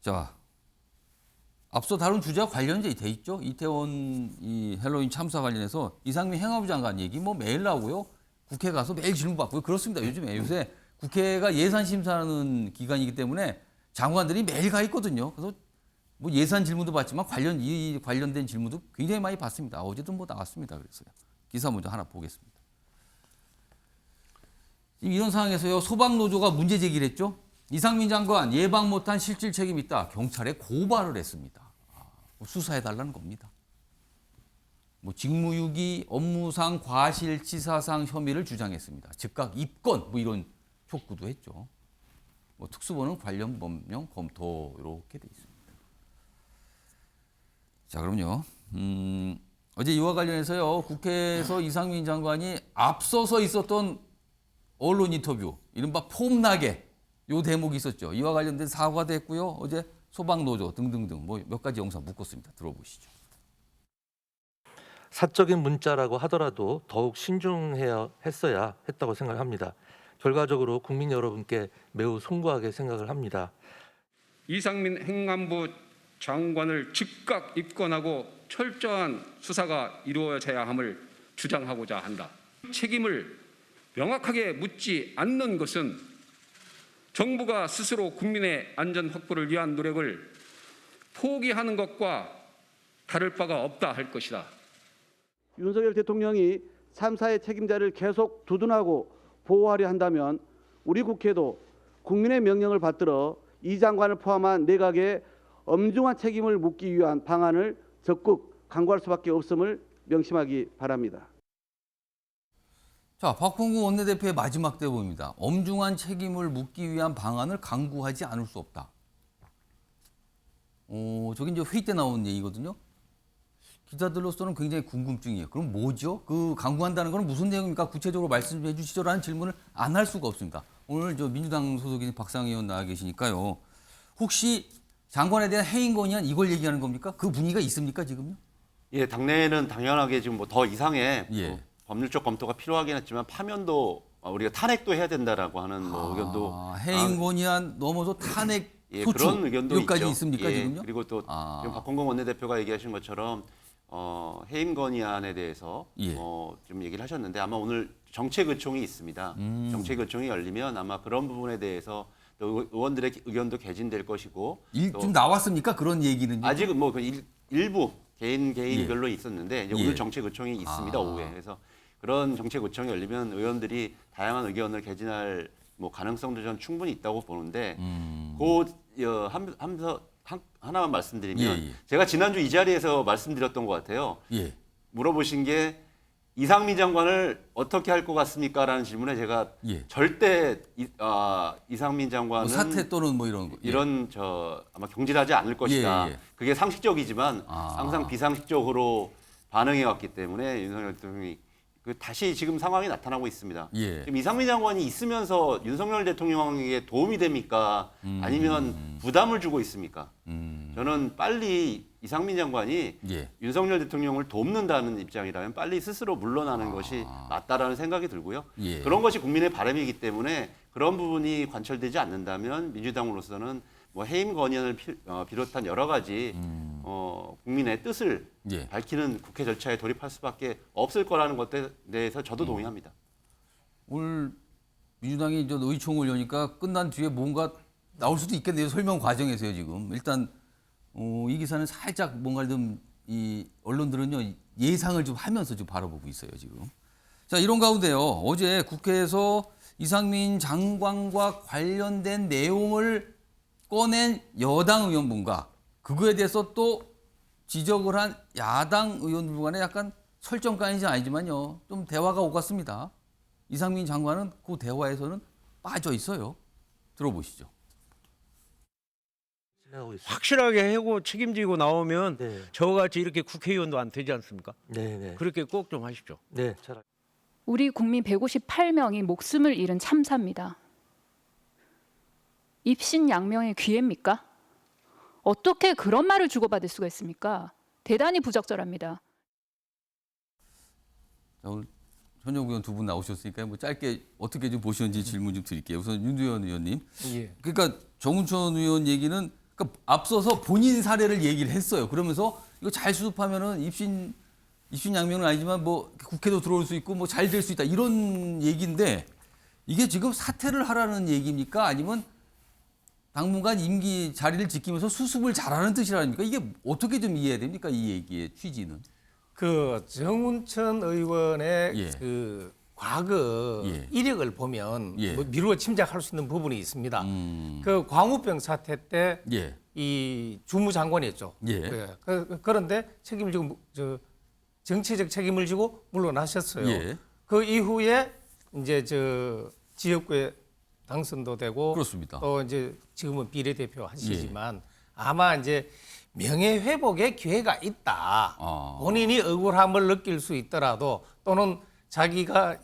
자, 앞서 다룬 주제와 관련돼 있죠. 이태원 이 헬로윈 참사 관련해서 이상민 행안부 장관 얘기 뭐 매일 나오고요. 국회 가서 매일 질문 받고요. 그렇습니다. 요새 국회가 예산 심사하는 기간이기 때문에 장관들이 매일 가 있거든요. 그래서 뭐 예산 질문도 받지만 관련된 질문도 굉장히 많이 받습니다. 어제도 뭐 나왔습니다. 그래서요. 기사 먼저 하나 보겠습니다. 이런 상황에서요. 소방노조가 문제 제기를 했죠. 이상민 장관 예방 못한 실질 책임 있다. 경찰에 고발을 했습니다. 수사해달라는 겁니다. 뭐 직무유기, 업무상 과실치사상 혐의를 주장했습니다. 즉각 입건 뭐 이런 촉구도 했죠. 뭐 특수본은 관련 법령 검토 이렇게 돼 있습니다. 자, 그럼요. 어제 이와 관련해서요. 국회에서 이상민 장관이 앞서서 있었던 언론 인터뷰, 이른바 폼나게 요 대목이 있었죠. 이와 관련된 사과도 했고요. 어제 소방노조 등등등 뭐 몇 가지 영상 묶었습니다. 들어보시죠. 사적인 문자라고 하더라도 더욱 신중해야 했어야 했다고 생각합니다. 결과적으로 국민 여러분께 매우 송구하게 생각을 합니다. 이상민 행안부 장관을 즉각 입건하고 철저한 수사가 이루어져야 함을 주장하고자 한다. 책임을 명확하게 묻지 않는 것은 정부가 스스로 국민의 안전 확보를 위한 노력을 포기하는 것과 다를 바가 없다 할 것이다. 윤석열 대통령이 참사의 책임자를 계속 두둔하고 보호하려 한다면 우리 국회도 국민의 명령을 받들어 이 장관을 포함한 내각에 엄중한 책임을 묻기 위한 방안을 적극 강구할 수밖에 없음을 명심하기 바랍니다. 자, 박홍구 원내대표의 마지막 대목입니다. 엄중한 책임을 묻기 위한 방안을 강구하지 않을 수 없다. 저기 이제 회의 때 나온 얘기거든요. 기자들로서는 굉장히 궁금증이에요. 그럼 뭐죠? 그 강구한다는 건 무슨 내용입니까? 구체적으로 말씀해 주시죠라는 질문을 안 할 수가 없습니다. 오늘 저 민주당 소속인 박상희 의원 나와 계시니까요. 혹시 장관에 대한 해임 건의안 이걸 얘기하는 겁니까? 그 분위기가 있습니까 지금요? 예, 당내에는 당연하게 지금 뭐 더 이상의 예. 법률적 검토가 필요하긴 했지만 파면도 우리가 탄핵도 해야 된다라고 하는 뭐 의견도 해임 건의안 넘어서 탄핵 예, 소추 그런 의견도 여기까지 있죠. 있습니까 예, 지금요? 그리고 또 지금 박홍근 원내대표가 얘기하신 것처럼 해임 건의안에 대해서 예. 좀 얘기를 하셨는데 아마 오늘 정책의총이 있습니다. 정책의총이 열리면 아마 그런 부분에 대해서 또 의원들의 의견도 개진될 것이고 또 좀 나왔습니까? 그런 얘기는 아직은 뭐 일부 개인별로 예. 있었는데 이제 예. 오늘 정책의총이 있습니다. 오후에. 그래서 그런 정책의총이 열리면 의원들이 다양한 의견을 개진할 뭐 가능성도 전 충분히 있다고 보는데 하나만 말씀드리면 예. 제가 지난주 이 자리에서 말씀드렸던 것 같아요. 예. 물어보신 게 이상민 장관을 어떻게 할 것 같습니까? 라는 질문에 제가 예. 절대 이상민 장관은 뭐 사퇴 또는 뭐 이런 거. 예. 이런 아마 경질하지 않을 것이다. 예. 그게 상식적이지만 항상 비상식적으로 반응해 왔기 때문에 윤석열 대통령이 다시 지금 상황이 나타나고 있습니다. 예. 지금 이상민 장관이 있으면서 윤석열 대통령에게 도움이 됩니까? 아니면 부담을 주고 있습니까? 저는 빨리 이상민 장관이 예. 윤석열 대통령을 돕는다는 입장이라면 빨리 스스로 물러나는 것이 맞다라는 생각이 들고요. 예. 그런 것이 국민의 바람이기 때문에 그런 부분이 관철되지 않는다면 민주당으로서는 뭐 해임 건의안을 비롯한 여러 가지 국민의 뜻을 예. 밝히는 국회 절차에 돌입할 수밖에 없을 거라는 것에 대해서 저도 동의합니다. 오늘 민주당이 이제 의총을 여니까 끝난 뒤에 뭔가 나올 수도 있겠네요. 설명 과정에서요 지금. 일단 이 기사는 살짝 뭔가 좀 이 언론들은요 예상을 좀 하면서 좀 바라보고 있어요 지금. 자, 이런 가운데요 어제 국회에서 이상민 장관과 관련된 내용을 꺼낸 여당 의원분과 그거에 대해서 또 지적을 한 야당 의원들 간에 약간 설정까지는 아니지만요 좀 대화가 오갔습니다. 이상민 장관은 그 대화에서는 빠져 있어요. 들어보시죠. 확실하게 하고 책임지고 나오면 네. 저같이 이렇게 국회의원도 안 되지 않습니까? 네. 그렇게 꼭 좀 하십시오. 네. 잘 우리 국민 158명이 목숨을 잃은 참사입니다. 입신양명의 기회입니까? 어떻게 그런 말을 주고받을 수가 있습니까? 대단히 부적절합니다. 자, 오늘 현역 의원 두 분 나오셨으니까 뭐 짧게 어떻게 좀 보시는지 질문 좀 드릴게요. 우선 윤두현 의원님. 예. 그러니까 정운천 의원 얘기는 그러니까 앞서서 본인 사례를 얘기를 했어요. 그러면서 이거 잘 수습하면은 입신양명은 아니지만 뭐 국회도 들어올 수 있고 뭐 잘 될 수 있다 이런 얘기인데 이게 지금 사퇴를 하라는 얘기입니까? 아니면 당분간 임기 자리를 지키면서 수습을 잘하는 뜻이라니까 이게 어떻게 좀 이해해야 됩니까? 이 얘기의 취지는. 그 정운천 의원의 예. 그 과거 예. 이력을 보면 예. 뭐 미루어 짐작할 수 있는 부분이 있습니다. 음. 그 광우병 사태 때 예. 이 주무장관이었죠. 예. 그런데 책임을 지고 정치적 책임을 지고 물러나셨어요. 예. 그 이후에 이제 저 지역구에 당선도 되고 그렇습니다. 또 이제 지금은 비례대표 하시지만 아마 이제 명예 회복의 기회가 있다. 아. 본인이 억울함을 느낄 수 있더라도 또는 자기가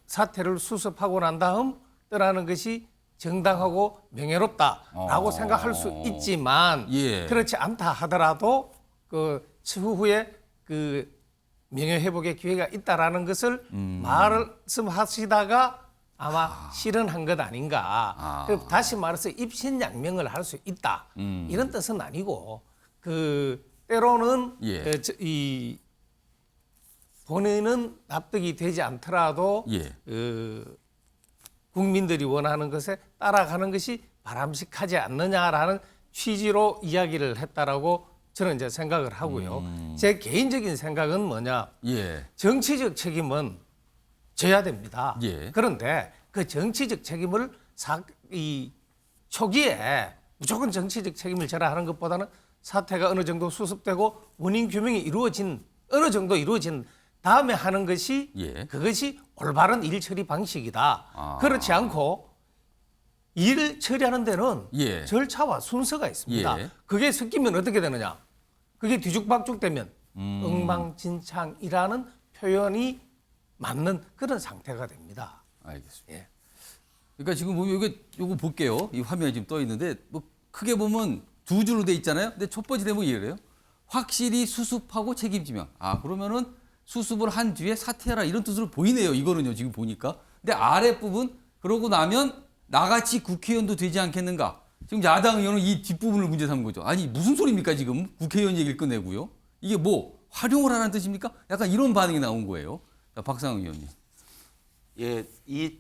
사태를 수습하고 난 다음 떠나는 것이 정당하고 명예롭다라고 생각할 수 있지만 예. 그렇지 않다 하더라도 그 추후에 그 명예 회복의 기회가 있다라는 것을 말씀하시다가 아마 실현한 것 아닌가. 그 다시 말해서 입신양명을 할 수 있다. 이런 뜻은 아니고 그 때로는 예. 이 본인은 납득이 되지 않더라도 예. 국민들이 원하는 것에 따라가는 것이 바람직하지 않느냐라는 취지로 이야기를 했다라고 저는 이제 생각을 하고요. 제 개인적인 생각은 뭐냐? 예. 정치적 책임은 져야 됩니다. 예. 그런데 그 정치적 책임을 이 초기에 무조건 정치적 책임을 져라 하는 것보다는 사태가 어느 정도 수습되고 원인 규명이 어느 정도 이루어진 다음에 하는 것이 예. 그것이 올바른 일 처리 방식이다. 아. 그렇지 않고 일 처리하는 데는 예. 절차와 순서가 있습니다. 예. 그게 섞이면 어떻게 되느냐? 그게 뒤죽박죽 되면 엉망진창이라는 표현이 맞는 그런 상태가 됩니다. 알겠습니다. 예. 그러니까 지금 보면 요거 볼게요. 이 화면에 지금 떠 있는데 뭐 크게 보면 두 줄로 돼 있잖아요. 근데 첫 번째 대목이 이래요. 확실히 수습하고 책임지명. 아, 그러면은 수습을 한 뒤에 사퇴하라 이런 뜻으로 보이네요. 이거는요. 지금 보니까. 근데 아랫부분 그러고 나면 나같이 국회의원도 되지 않겠는가. 지금 야당 의원은 이 뒷부분을 문제 삼은 거죠. 아니 무슨 소리입니까 지금. 국회의원 얘기를 끝내고요. 이게 뭐 활용을 하라는 뜻입니까? 약간 이런 반응이 나온 거예요. 자, 박상영 의원님. 예, 이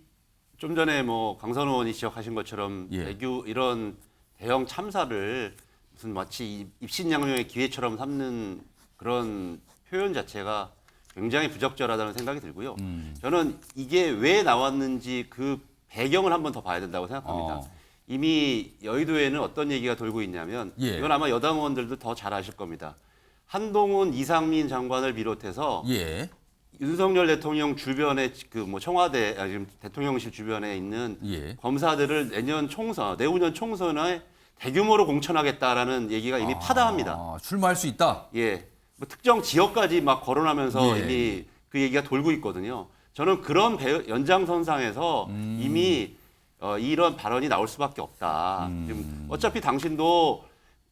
좀 전에 뭐 강선 의원이 지적하신 것처럼 예. 대규 이런 대형 참사를 무슨 마치 입신양명의 기회처럼 삼는 그런 표현 자체가 굉장히 부적절하다는 생각이 들고요. 저는 이게 왜 나왔는지 그 배경을 한번 더 봐야 된다고 생각합니다. 이미 여의도에는 어떤 얘기가 돌고 있냐면 예. 이건 아마 여당 의원들도 더 잘 아실 겁니다. 한동훈, 이상민 장관을 비롯해서 예. 윤석열 대통령 주변에 그 뭐 청와대 지금 대통령실 주변에 있는 예. 검사들을 내후년 총선에 대규모로 공천하겠다라는 얘기가 이미 파다합니다. 아, 출마할 수 있다. 예, 뭐 특정 지역까지 막 거론하면서 예. 이미 그 얘기가 돌고 있거든요. 저는 그런 연장선상에서 이미 이런 발언이 나올 수밖에 없다. 지금 어차피 당신도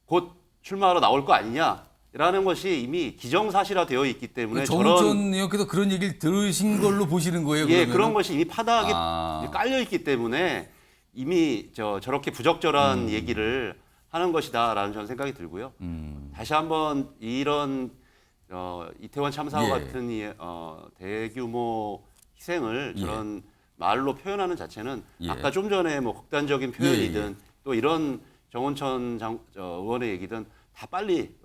곧 출마하러 나올 거 아니냐? 라는 것이 이미 기정사실화 되어 있기 때문에 정우천 의원께서 그런 얘기를 들으신 걸로 보시는 거예요. 예, 그러면은? 그런 것이 이미 파다하게 깔려 있기 때문에 이미 저렇게 부적절한 얘기를 하는 것이다라는 저는 생각이 들고요. 다시 한번 이런 이태원 참사와 예. 같은 대규모 희생을 예. 그런 말로 표현하는 자체는 예. 아까 좀 전에 뭐 극단적인 표현이든 예. 또 이런 정원천 의원의 얘기든 다 빨리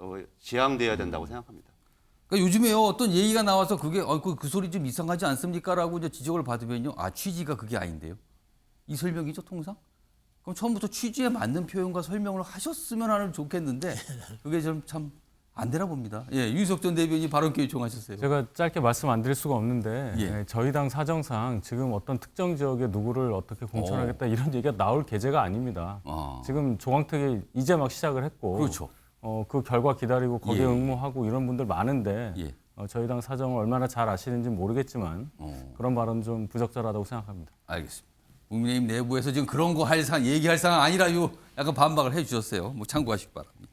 지양돼야 된다고 생각합니다. 그러니까 요즘에요 어떤 얘기가 나와서 그게 그 소리 좀 이상하지 않습니까라고 이제 지적을 받으면요 취지가 그게 아닌데요 이 설명이죠 통상 그럼 처음부터 취지에 맞는 표현과 설명을 하셨으면 하는 좋겠는데 그게 좀 참 안 되나 봅니다. 예, 유희석 전 대변인 발언기회 요청하셨어요. 제가 짧게 말씀 안 드릴 수가 없는데 예. 저희 당 사정상 지금 어떤 특정 지역에 누구를 어떻게 공천하겠다 이런 얘기가 나올 계제가 아닙니다. 지금 조광택이 이제 막 시작을 했고 그렇죠. 그 결과 기다리고 거기에 예. 응모하고 이런 분들 많은데 예. 저희 당 사정을 얼마나 잘 아시는지 모르겠지만 그런 발언 좀 부적절하다고 생각합니다. 알겠습니다. 국민의힘 내부에서 지금 그런 거 얘기할 상황 아니라 약간 반박을 해주셨어요. 뭐 참고하시기 바랍니다.